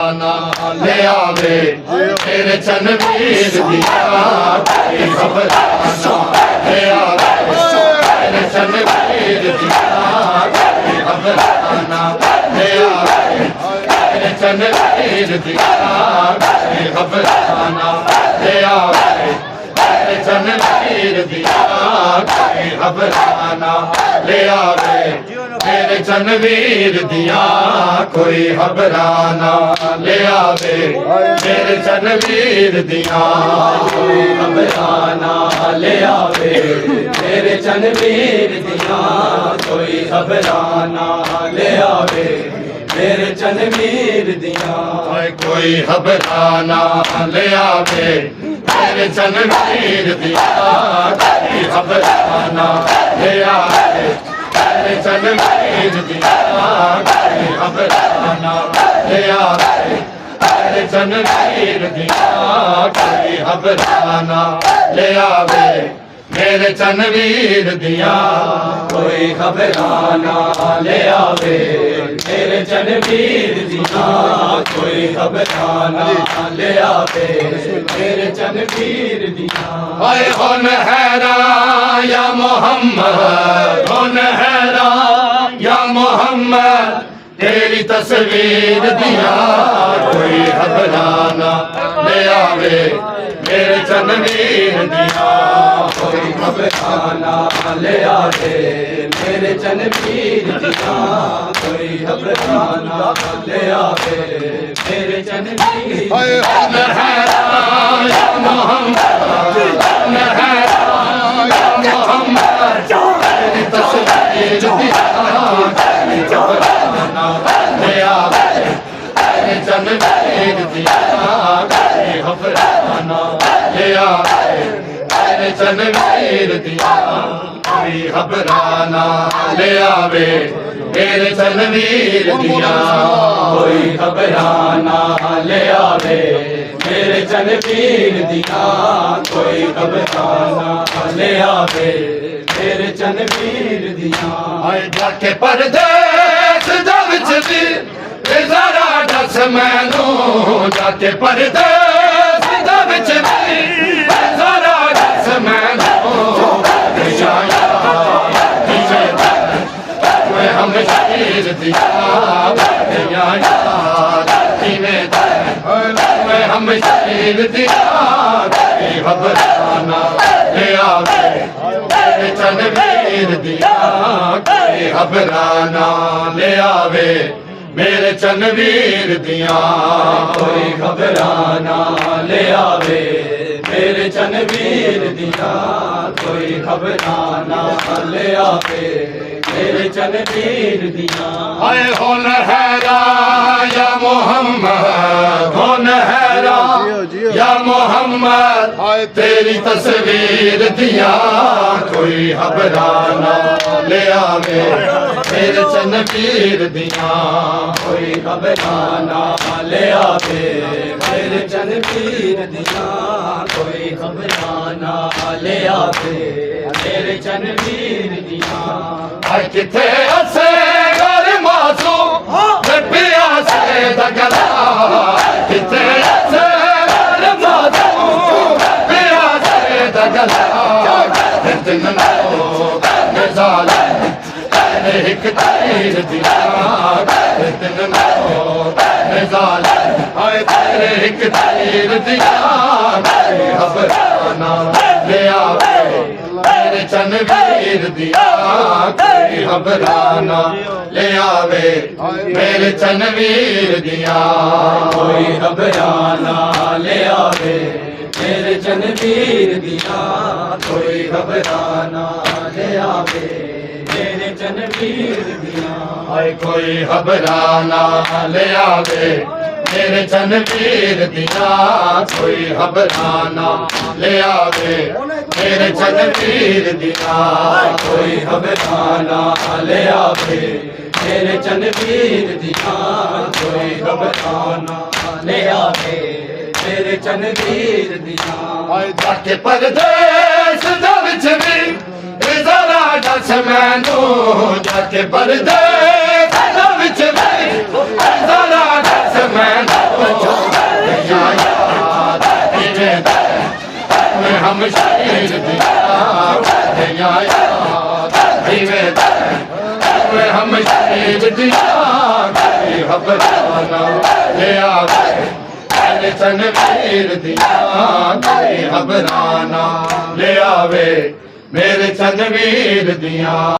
ना ले आवे तेरे चनवीर दिया कोई घबराना ले आवे तेरे चनवीर दिया कोई घबराना ले आवे तेरे चनवीर दिया कोई घबराना ले आवे तेरे चनवीर दिया कोई घबराना ले आवे तेरे चनवीर दिया कोई घबराना ले आवे तेरे चनवीर दिया कोई घबराना ले आवे तेरे चनवीर दिया कोई घबराना ले आवे तेरे चनवीर दिया कोई घबराना ले आवे तेरे चनवीर दिया कोई घबराना ले आवे तेरे चनवीर दिया कोई घबराना ले आवे तेरे चनवीर दिया कोई घबराना ले आवे मेरे चनवीर दिया कोई घबराना ले आवे मेरे चनवीर दिया कोई घबराना ले आवे मेरे चनवीर दिया हाय कौन हैरान या मोहम्मद कौन हैरान या मोहम्मद तेरी तस्वीर दिया कोई घबराना ले आवे मेरे चनवीर दिया कोई घबराना ले आवे मेरे चनवीर दिया कोई घबराना ले आवे मेरे चनवीर कौन हैरान या मोहम्मद कौन हैरान या मोहम्मद तेरी तस्वीर दिया कोई घबराना ले आवे तेरे चनवीर दिया कोई घबराना ले आवे तेरे चनवीर दिया कोई घबराना ले आवे तेरे चनवीर दिया कोई घबराना ले आवे मेरे चनवीर दिया कोई घबराना ले आवे तेरे चनवीर दिया आए जाके परदेस दा विच दी जरा दस मैनू जाके परदेस दा विच दी जरा दस मैनू हम शहीद दिया हम शहीद दिया घबराना ले आवे तेरे चनवीर दिया कोई घबराना ले आवे मेरे चनवीर दिया कोई घबराना ले आवे मेरे चनवीर दिया कोई घबराना ले आवे मेरे चनवीर दिया हाय कौन हैरान या मोहम्मद कौन हैरान या मोहम्मद हाय तेरी तस्वीर दिया कोई घबराना ले आवे मेरे चनवीर दिया कोई घबराना ले आवे मेरे चनवीर दिया कोई घबराना ले आवे मेरे चनवीर दिया हाय किथे असे घर मासू पिया से दगला किथे असे घर मासू पिया से दगला दिन नो नजाले एक तीर दिया दिन नो नजाले हाय तेरे एक तीर दिया घबराना ले आवे तेरे चनवीर दिया कोई घबराना ले आवे मेरे चनवीर दिया कोई घबराना ले आवे मेरे चनवीर दिया कोई घबराना ले आवे मेरे चनवीर दिया हाय कोई घबराना ले आवे मेरे चनवीर दिया कोई घबराना ले आवे मेरे चनवीर दिया कोई घबराना ले आवे मेरे चनवीर दिया कोई घबराना ले आवे मेरे चनवीर दिया जाके परदेस दा विच वी जरा दस मैनू जाके परदेस दा विच वी जरा दस मैनू ਹਮ ਸ਼ਹੀਦ ਦੀਆਂ ਕਰਦੀਆਂ ਯਾਦ ਜਿਵੇਂ ਵੇ ਹਮ ਸ਼ਹੀਦ ਦੀਆਂ ਕੋਈ ਖਬਰਾਂ ਨਾ ਲੈ ਆਵੇ ਮੇਰੇ ਚੰਨਵੀਰ ਦੀਆਂ ਕੋਈ ਖਬਰਾਂ ਨਾ ਲੈ ਆਵੇ ਮੇਰੇ ਚੰਨਵੀਰ ਦੀਆਂ